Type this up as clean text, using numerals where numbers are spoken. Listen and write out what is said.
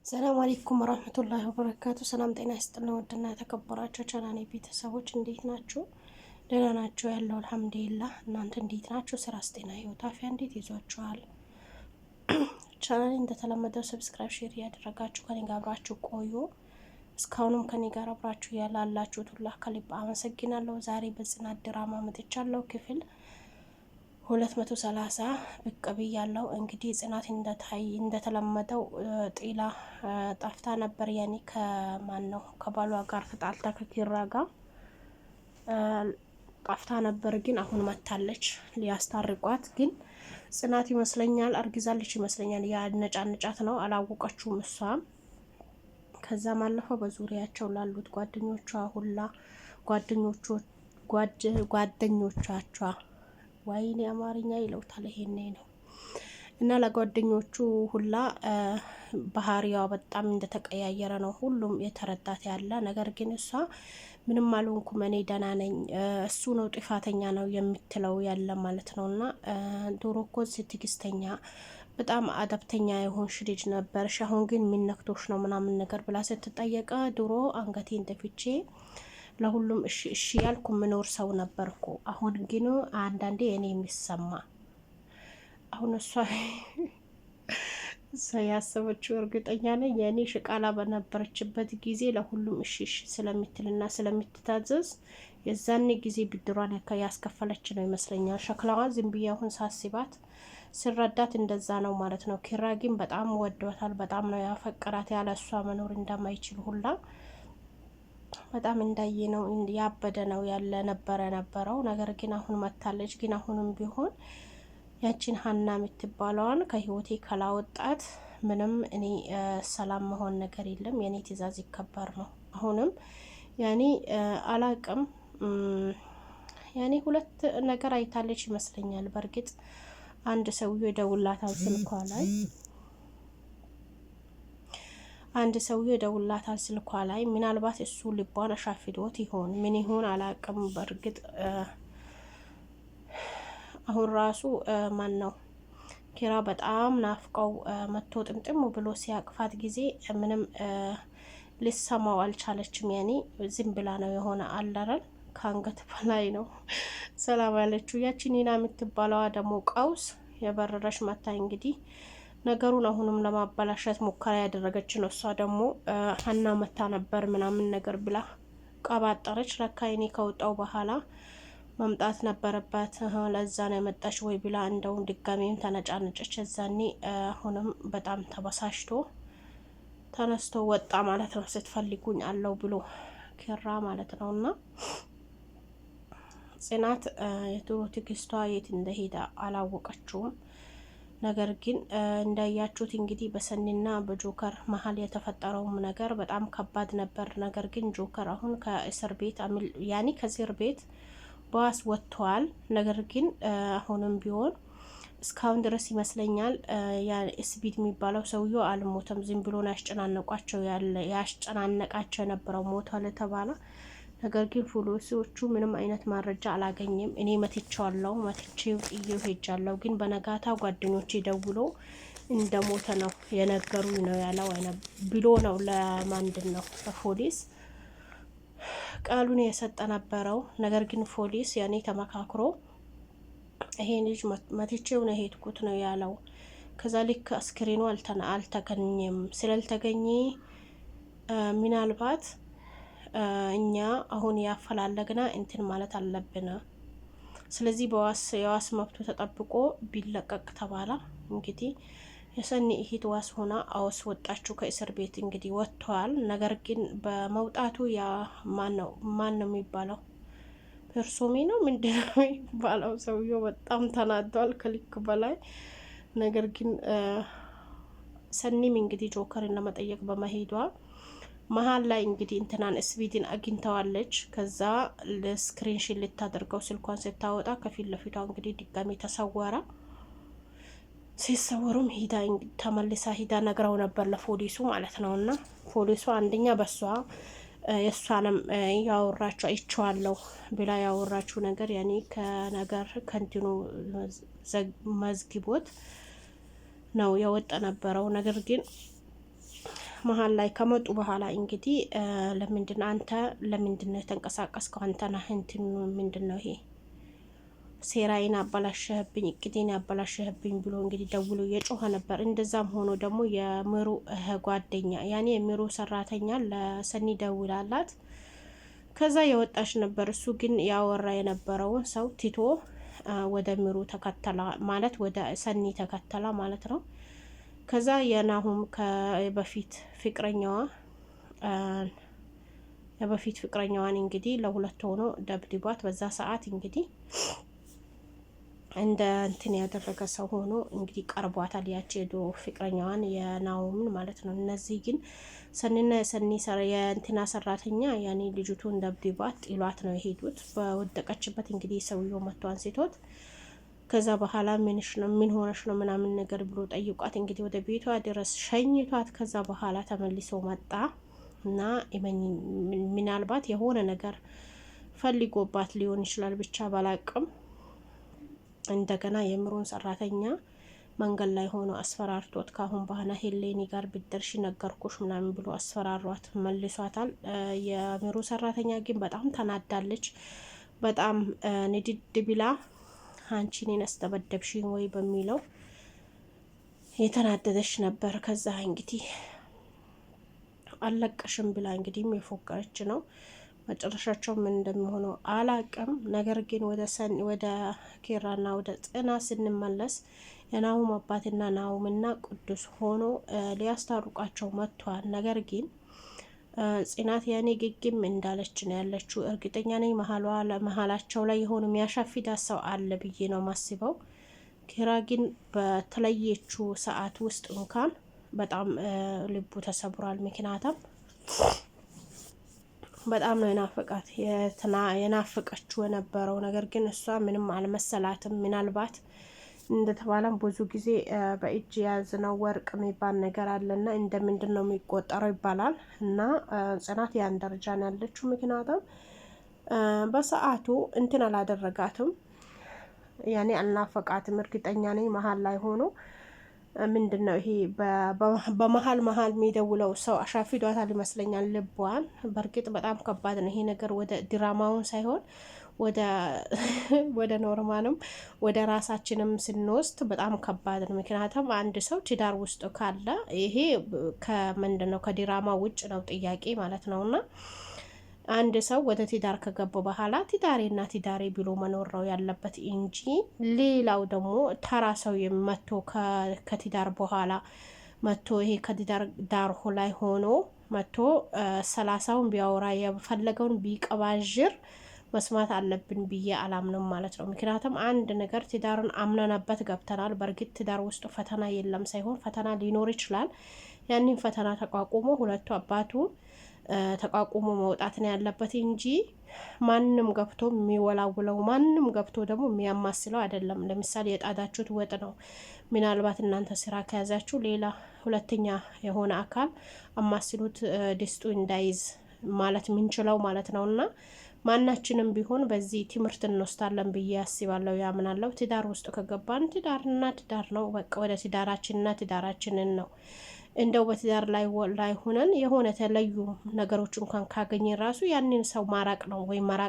ሰላም አለይኩም ወራህመቱላሂ ወበረካቱ። ሰላም ጤና ይስጥልን። ውድና የተከበራችሁ ቻናሌ ቤተሰቦች እንዴት ናችሁ? ደህና ናችሁ? ያለው አልሐምዱሊላህ። እናንተ እንዴት ናችሁ? ስራስ፣ ጤና፣ ህይወት፣ አፍያ እንዴት ይዟችኋል? ቻናሌ እንደተለመደው ሰብስክራይብ፣ ሼር እያደረጋችሁ ከኔ ጋር አብራችሁ ቆዩ። እስካሁንም ከኔ ጋር አብራችሁ ያላላችሁት ሁላ ከልብ አመሰግናለሁ። ዛሬ በጽናት ድራማ መጥቻለሁ። ክፍል 230 ብቅ ብያለሁ። እንግዲህ ጽናት እንደተለመደው ጤላ ጠፍታ ነበር። ያኔ ከማን ነው ከባሏ ጋር ተጣልታ ከኪራ ጋር ጠፍታ ነበር። ግን አሁን መታለች ሊያስታርቋት። ግን ጽናት ይመስለኛል አርግዛለች ይመስለኛል። ያነጫነጫት ነው አላወቀችውም እሷም። ከዛም አለፈው በዙሪያቸው ላሉት ጓደኞቿ ሁላ ጓደኞቻቸው ወይኔ አማርኛ ይለውታል ይሄኔ ነው። እና ለጓደኞቹ ሁላ ባህሪዋ በጣም እንደተቀያየረ ነው ሁሉም የተረዳት ያለ። ነገር ግን እሷ ምንም አልሆንኩም እኔ ደህና ነኝ፣ እሱ ነው ጥፋተኛ ነው የምትለው ያለ ማለት ነው። እና ድሮ እኮ ትዕግስተኛ በጣም አደብተኛ የሆንሽ ልጅ ነበርሽ፣ አሁን ግን የሚነክቶሽ ነው ምናምን ነገር ብላ ስትጠየቀ ድሮ አንገቴ እንደፍቼ ለሁሉም እሺ እሺ ያልኩ ምኖር ሰው ነበርኩ። አሁን ግን አንዳንዴ እኔ የሚሰማ አሁን እሷ ያሰበችው እርግጠኛ ነኝ የእኔ ሽቃላ በነበረችበት ጊዜ ለሁሉም እሺ እሺ ስለምትልና ስለምትታዘዝ የዛኔ ጊዜ ብድሯን ያስከፈለች ነው ይመስለኛል። ሸክላዋ ዝም ብዬ አሁን ሳስባት ስረዳት እንደዛ ነው ማለት ነው። ኪራ ግን በጣም ወዷታል፣ በጣም ነው ያፈቀራት። ያለ እሷ መኖር እንደማይችል ሁላ በጣም እንዳየ ነው ያበደ ነው ያለ ነበረው። ነገር ግን አሁን መታለች። ግን አሁንም ቢሆን ያቺን ሀና የምትባለዋን ከህይወቴ ካላወጣት ምንም እኔ ሰላም መሆን ነገር የለም። የኔ ትዕዛዝ ይከበር ነው። አሁንም ያኔ አላቅም ያኔ ሁለት ነገር አይታለች ይመስለኛል። በእርግጥ አንድ ሰውዬ ደውላታል ስልኳ ላይ ደውላታል ስልኳ ላይ። ምናልባት እሱ ልቧን አሻፍዶት ይሆን ምን ይሆን አላቅም። በእርግጥ አሁን ራሱ ማን ነው ኪራ በጣም ናፍቀው መቶ ጥምጥም ብሎ ሲያቅፋት ጊዜ ምንም ልሰማው አልቻለችም። ያኔ ዝም ብላ ነው የሆነ አለረን ከአንገት በላይ ነው ሰላም ያለችው። ያቺ ኒና የምትባለዋ ደግሞ ቀውስ የበረረሽ መታ እንግዲህ ነገሩን አሁንም ለማበላሸት ሙከራ ያደረገች ነው። እሷ ደግሞ ሀና መታ ነበር ምናምን ነገር ብላ ቀባጠረች። ለካ እኔ ከወጣው በኋላ መምጣት ነበረባት፣ ለዛ ነው የመጣች ወይ ብላ እንደውም ድጋሜም ተነጫነጨች። እዛኔ አሁንም በጣም ተበሳሽቶ ተነስቶ ወጣ ማለት ነው። ስትፈልጉኝ አለው ብሎ ኪራ ማለት ነው። እና ጽናት የድሮ ትዕግስቷ የት እንደሄደ አላወቀችውም። ነገር ግን እንዳያችሁት እንግዲህ በሰኒና በጆከር መሀል የተፈጠረውም ነገር በጣም ከባድ ነበር። ነገር ግን ጆከር አሁን ከእስር ቤት ያኔ ከእስር ቤት በዋስ ወጥተዋል። ነገር ግን አሁንም ቢሆን እስካሁን ድረስ ይመስለኛል ስፒድ የሚባለው ሰውዬው አልሞተም። ዝም ብሎ ያስጨናነቃቸው የነበረው ሞቷል ተባለ። ነገር ግን ፖሊሶቹ ምንም አይነት ማረጃ አላገኘም። እኔ መትቼው ጥዬው ሄጃለሁ። ግን በነጋታ ጓደኞቼ ደውሎ እንደሞተ ነው የነገሩኝ ነው ያለው ብሎ ነው ለማንድን ነው ለፖሊስ ቃሉን የሰጠ ነበረው። ነገር ግን ፖሊስ ያኔ ተመካክሮ ይሄን ልጅ መትቼው ነው ሄድኩት ነው ያለው። ከዛ ልክ አስክሬኑ አልተገኘም። ስላልተገኘ ምናልባት እኛ አሁን ያፈላለግና እንትን ማለት አለብን። ስለዚህ የዋስ መብቱ ተጠብቆ ቢለቀቅ ተባለ። እንግዲህ የሰኒ እህት ዋስ ሆና አስወጣችሁ ከእስር ቤት እንግዲህ ወጥተዋል። ነገር ግን በመውጣቱ ያ ማን ነው የሚባለው ፐርሶሜ ነው ምንድነው የሚባለው ሰውዬው በጣም ተናዷል ከልክ በላይ። ነገር ግን ሰኒም እንግዲህ ጆከርን ለመጠየቅ በመሄዷ መሀል ላይ እንግዲህ እንትናን ስፒድን አግኝተዋለች። ከዛ ለስክሪንሽን ልታደርገው ስልኳን ስታወጣ ከፊት ለፊቷ እንግዲህ ድጋሜ ተሰወረ። ሲሰወሩም ተመልሳ ሂዳ ነግረው ነበር ለፖሊሱ ማለት ነው። እና ፖሊሱ አንደኛ በሷ የእሷንም ያወራችሁ አይቼዋለሁ ብላ ያወራችሁ ነገር ያኔ ከእንትኑ መዝግቦት ነው የወጣ ነበረው። ነገር ግን መሀል ላይ ከመጡ በኋላ እንግዲህ ለምንድነው የተንቀሳቀስከው? አንተ ነህ እንትን ምንድነው ይሄ ሴራዬን አበላሸህብኝ፣ እቅዴን አበላሸህብኝ ብሎ እንግዲህ ደውሎ እየጮኸ ነበር። እንደዛም ሆኖ ደግሞ የምሩ ጓደኛ ያኔ የምሩ ሰራተኛ ለሰኒ ደውላላት ከዛ የወጣች ነበር። እሱ ግን ያወራ የነበረውን ሰው ትቶ ወደ ምሩ ተከተላ ማለት ወደ ሰኒ ተከተላ ማለት ነው። ከዛ የናሁም የበፊት ፍቅረኛዋን እንግዲህ ለሁለት ሆኖ ደብድቧት በዛ ሰዓት እንግዲህ እንደ እንትን ያደረገ ሰው ሆኖ እንግዲህ ቀርቧታል። ያቺ የድሮ ፍቅረኛዋን የናሁምን ማለት ነው። እነዚህ ግን ሰኒና የእንትና ሰራተኛ ያኔ ልጅቱን ደብድቧት ጥሏት ነው የሄዱት። በወደቀችበት እንግዲህ ሰውየው መጥቶ አንስቶት ከዛ በኋላ ምን ሆነሽ ነው ምናምን ነገር ብሎ ጠይቋት እንግዲህ ወደ ቤቷ ድረስ ሸኝቷት ከዛ በኋላ ተመልሶ መጣ እና ምናልባት የሆነ ነገር ፈልጎባት ሊሆን ይችላል ብቻ ባላቅም እንደገና የምሩን ሰራተኛ መንገድ ላይ ሆኖ አስፈራርቶት ካሁን በኋላ ሄሌኒ ጋር ብትደርሺ ነገርኩሽ ምናምን ብሎ አስፈራሯት መልሷታል። የምሩ ሰራተኛ ግን በጣም ተናዳለች። በጣም ንድድ ብላ አንቺ እኔን አስተበደብሽኝ ወይ በሚለው የተናደደች ነበር። ከዛ እንግዲህ አለቀሽም ብላ እንግዲህ የፎከረች ነው። መጨረሻቸው ምን እንደሚሆነው አላቅም። ነገር ግን ወደ ኪራና ወደ ጽና ስንመለስ የናሁም አባትና ናሁምና ቅዱስ ሆኖ ሊያስታርቋቸው መጥቷል። ነገር ግን ጽናት ያኔ ግግም እንዳለች ነው ያለችው። እርግጠኛ ነኝ መሀላቸው ላይ የሆነ የሚያሻፊዳ ሰው አለ ብዬ ነው ማስበው። ኪራ ግን በተለየችው ሰዓት ውስጥ እንኳን በጣም ልቡ ተሰብሯል። ምክንያቱም በጣም ነው የናፈቃት የናፈቀችው የነበረው ነገር ግን እሷ ምንም አልመሰላትም። ምናልባት እንደተባለም ብዙ ጊዜ በእጅ የያዝነው ወርቅ የሚባል ነገር አለና እንደምንድን ነው የሚቆጠረው ይባላል። እና ጽናት ያን ደረጃ ነው ያለችው። ምክንያቱም በሰዓቱ እንትን አላደረጋትም፣ ያኔ አልናፈቃትም። እርግጠኛ ነኝ መሀል ላይ ሆኖ ምንድን ነው ይሄ በመሀል የሚደውለው ሰው አሻፊዷታል ይመስለኛል ልቧን። በእርግጥ በጣም ከባድ ነው ይሄ ነገር። ወደ ድራማውን ሳይሆን ወደ ኖርማንም ወደ ራሳችንም ስንወስድ በጣም ከባድ ነው። ምክንያቱም አንድ ሰው ትዳር ውስጥ ካለ ይሄ ከምንድን ነው ከድራማ ውጭ ነው ጥያቄ ማለት ነውና አንድ ሰው ወደ ትዳር ከገባ በኋላ ትዳሬ ብሎ መኖር ነው ያለበት እንጂ ሌላው ደግሞ ተራ ሰው መጥቶ ከትዳር በኋላ መጥቶ ይሄ ከትዳር ዳር ላይ ሆኖ መጥቶ 30ውን ቢያወራ የፈለገውን ቢቀባዥር መስማት አለብን ብዬ አላምንም ማለት ነው። ምክንያቱም አንድ ነገር ትዳርን አምነንበት ገብተናል። በእርግጥ ትዳር ውስጥ ፈተና የለም ሳይሆን ፈተና ሊኖር ይችላል። ያንን ፈተና ተቋቁሞ ሁለቱ አባቱ ተቋቁሞ መውጣት ነው ያለበት እንጂ ማንም ገብቶ የሚወላውለው ማንም ገብቶ ደግሞ የሚያማስለው አይደለም። ለምሳሌ የጣዳችሁት ወጥ ነው። ምናልባት እናንተ ስራ ከያዛችሁ ሌላ ሁለተኛ የሆነ አካል አማስሉት ድስጡ እንዳይዝ ማለት ምንችለው ማለት ነውና ማናችንም ቢሆን በዚህ ትምህርት እንወስዳለን ብዬ አስባለሁ፣ ያምናለሁ። ትዳር ውስጥ ከገባን ትዳር ነው በቃ። ወደ ትዳራችንን ነው እንደው በትዳር ላይ ሆነን የሆነ የተለዩ ነገሮች እንኳን ካገኘን ራሱ ያንን ሰው ማራቅ ነው ወይ ማራቅ